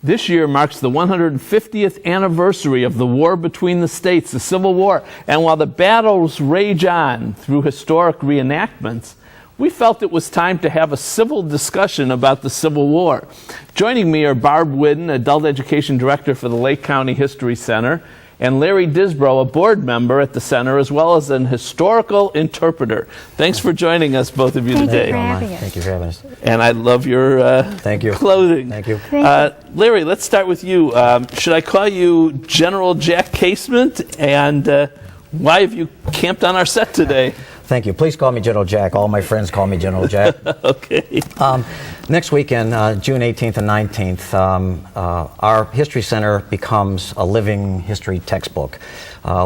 This year marks the 150th anniversary of the war between the states, the Civil War. And while the battles rage on through historic reenactments, we felt it was time to have a civil discussion about the Civil War. Joining me are Barb Whidden, Adult Education Director for the Lake County History Center, and Larry Disbrow, a board member at the center, as well as an historical interpreter. Thanks for joining us, both of you, today. Thank you for having us. And I love your Thank you. clothing. Thank you. Larry, let's start with you. Should I call you General Jack Casement? And why have you camped on our set today? Thank you. Please call me General Jack. All my friends call me General Jack. Okay. Next weekend, June 18th and 19th, our History Center becomes a living history textbook.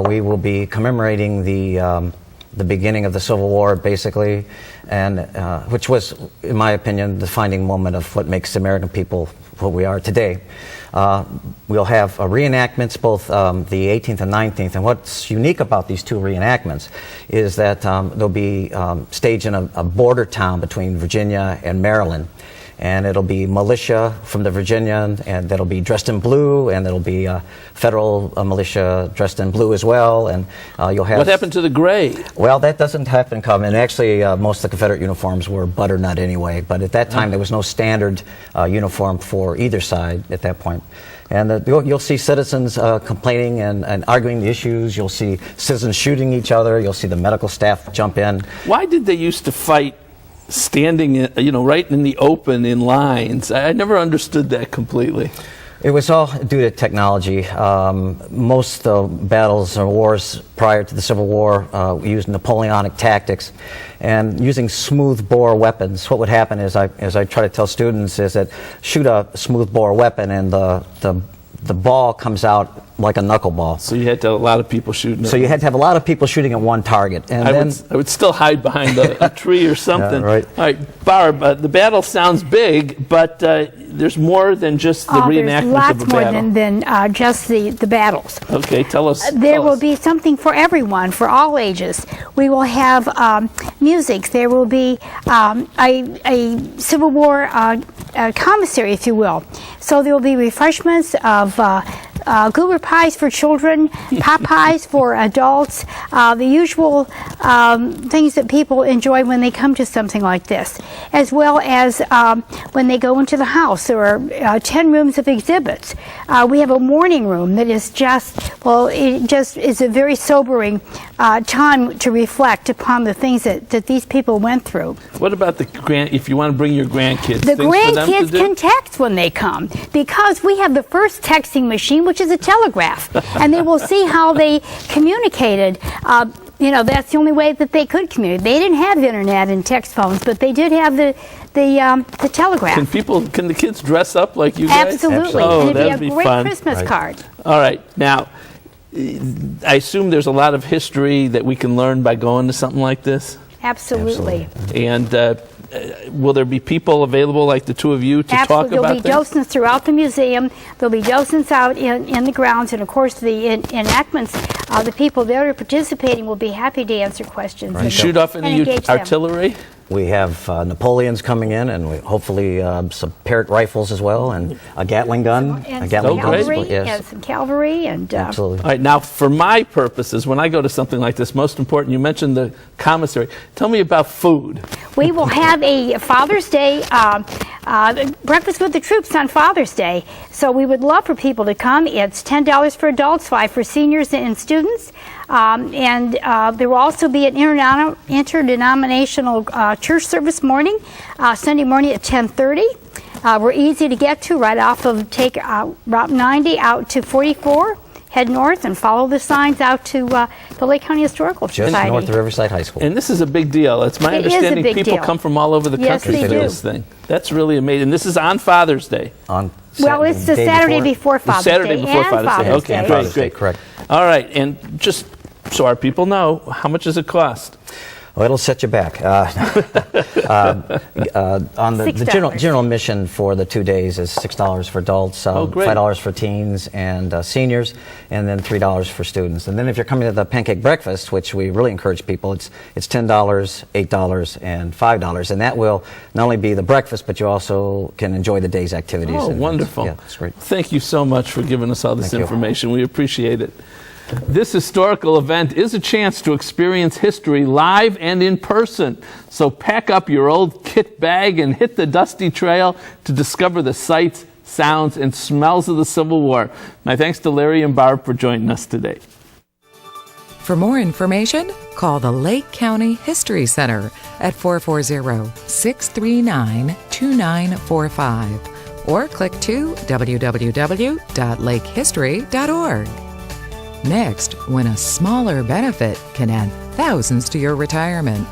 We will be commemorating the beginning of the Civil War, basically, and which was, in my opinion, the defining moment of what makes the American people what we are today. We'll have reenactments, both the 18th and 19th, and what's unique about these two reenactments is that they'll be staged in a border town between Virginia and Maryland. And it'll be militia from the Virginia, and that'll be dressed in blue, and it'll be federal militia dressed in blue as well. And you'll have. What happened to the gray? Well, that doesn't happen common. And actually, most of the Confederate uniforms were butternut anyway. But at that time, there was no standard uniform for either side at that point. And you'll see citizens complaining and arguing the issues. You'll see citizens shooting each other. You'll see the medical staff jump in. Why did they used to fight standing, right in the open in lines? I never understood that completely. It was all due to technology. Most battles or wars prior to the Civil War used Napoleonic tactics, and using smooth bore weapons. What would happen is, as I try to tell students, is that shoot a smooth bore weapon and the ball comes out like a knuckleball. So you had to have a lot of people shooting. So you had to have a lot of people shooting at one target. And I would still hide behind a tree or something. Yeah, right. All right, Barb, the battle sounds big, but there's more than just the reenactment of a battle. There's lots more than just the battles. Okay, tell us. There will be something for everyone, for all ages. We will have music. There will be a Civil War commissary, if you will. So there will be refreshments of goober pies for children, pot pies for adults, the usual things that people enjoy when they come to something like this, as well as when they go into the house. There are 10 rooms of exhibits. We have a morning room that is it just is a very sobering time to reflect upon the things that these people went through. What about if you want to bring your grandkids? The grandkids can text when they come, because we have the first texting machine, which is a telegraph, and they will see how they communicated. That's the only way that they could communicate. They didn't have internet and text phones, but they did have the telegraph. Can the kids dress up like you guys? Absolutely. Oh, and it'd be a great fun. Christmas card. All right. Now, I assume there's a lot of history that we can learn by going to something like this? Absolutely. And will there be people available like the two of you to talk about There'll be things? docents throughout the museum. There'll be docents out in the grounds, and of course the enactments. The people that are participating will be happy to answer questions. You shoot off any artillery? we have Napoleons coming in, and hopefully some Parrott rifles as well, and a Gatling gun. And a Gatling some cavalry, gun, yes. and some cavalry, and Absolutely. All right, now for my purposes, when I go to something like this, most important, you mentioned the commissary. Tell me about food. we will have a Father's Day breakfast with the troops on Father's Day. So we would love for people to come. It's $10 for adults, $5 for seniors and students. There will also be an interdenominational church service morning, Sunday morning at 10:30. We're easy to get to right off of Route 90 out to 44. Head north and follow the signs out to the Lake County Historical Society. Just north of Riverside High School. And this is a big deal. It's my understanding people come from all over the country to this thing. That's really amazing. And this is on Father's Day. Well, it's the Saturday before Father's Day. Saturday before Father's Day. Okay, great. Correct. All right, and just so our people know, how much does it cost? Oh, it'll set you back. On the $6. general admission for the 2 days is $6 for adults, great. $5 for teens and seniors, and then $3 for students. And then if you're coming to the pancake breakfast, which we really encourage people, it's $10, $8, and $5, and that will not only be the breakfast, but you also can enjoy the day's activities. Oh, and wonderful. Yeah, it's great. Thank you so much for giving us all this Thank you. information. We appreciate it. This historical event is a chance to experience history live and in person. So pack up your old kit bag and hit the dusty trail to discover the sights, sounds, and smells of the Civil War. My thanks to Larry and Barb for joining us today. For more information, call the Lake County History Center at 440-639-2945 or click to www.lakehistory.org. Next, when a smaller benefit can add thousands to your retirement.